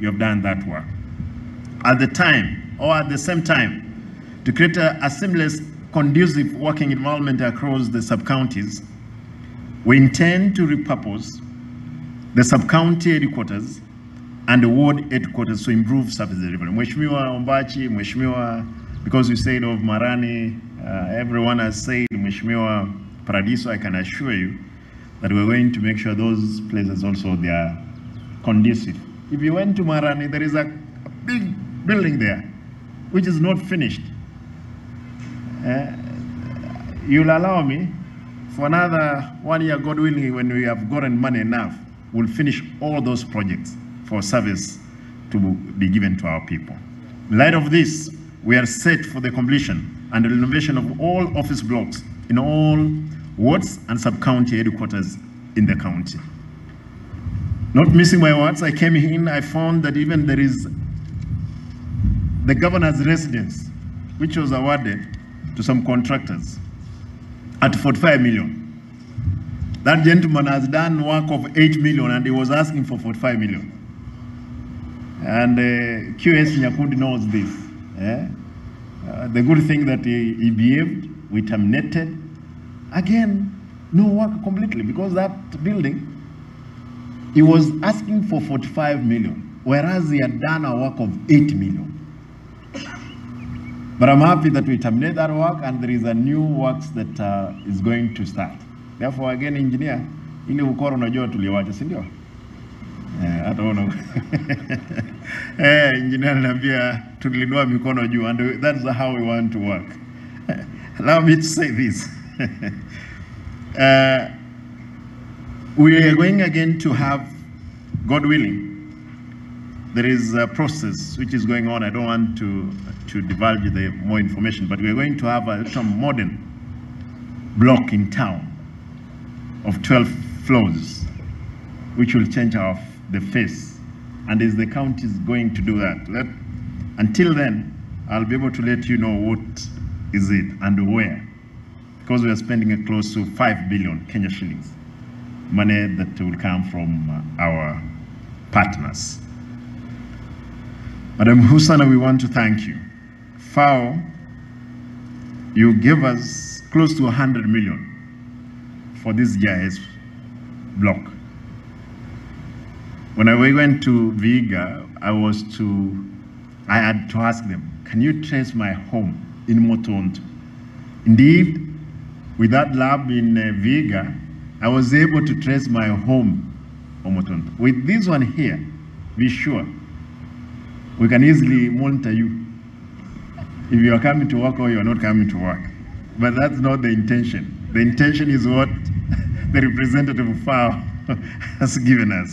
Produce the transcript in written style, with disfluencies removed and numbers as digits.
you have done that work. At the time, or at the same time, to create a seamless, conducive working environment across the sub-counties, we intend to repurpose the sub-county headquarters and the ward headquarters to improve service delivery. Mheshimiwa Ombachi, Mheshimiwa, because you said of Marani, everyone has said Mheshimiwa Paradiso, I can assure you that we're going to make sure those places also they are conducive. If you went to Marani, there is a big building there, which is not finished. You'll allow me, for another 1 year, God willing, when we have gotten money enough, we'll finish all those projects for service to be given to our people. In light of this, we are set for the completion and the renovation of all office blocks in all wards and sub-county headquarters in the county. Not missing my words, I came in, I found that even there is the governor's residence, which was awarded to some contractors at 45 million. That gentleman has done work of 8 million and he was asking for 45 million. And QS Nyakundi knows this. The good thing that he behaved, we terminated. Again, no work completely, because that building, he was asking for 45 million, whereas he had done a work of 8 million. But I'm happy that we terminate that work and there is a new works that is going to start. Therefore, again, engineer, ili ukoro unajua tuliwacha, si ndio? Hata ono. Engineer anambia tulidua mikono juu, and that's how we want to work. Allow me to say this. We are going again to have, God willing, there is a process which is going on. I don't want to divulge the more information, but we're going to have a modern block in town of 12 floors, which will change the face. And as the county is going to do that, until then, I'll be able to let you know what is it and where, because we are spending close to 5 billion Kenya shillings, money that will come from our partners. Madam Husana, we want to thank you. FAO, you gave us close to 100 million for this GIS block. When I went to Viga, I had to ask them, can you trace my home in Motonto? Indeed, with that lab in Viga, I was able to trace my home in Motonto. With this one here, be sure, we can easily monitor you if you are coming to work or you are not coming to work. But that's not the intention. The intention is what the representative of FAO has given us.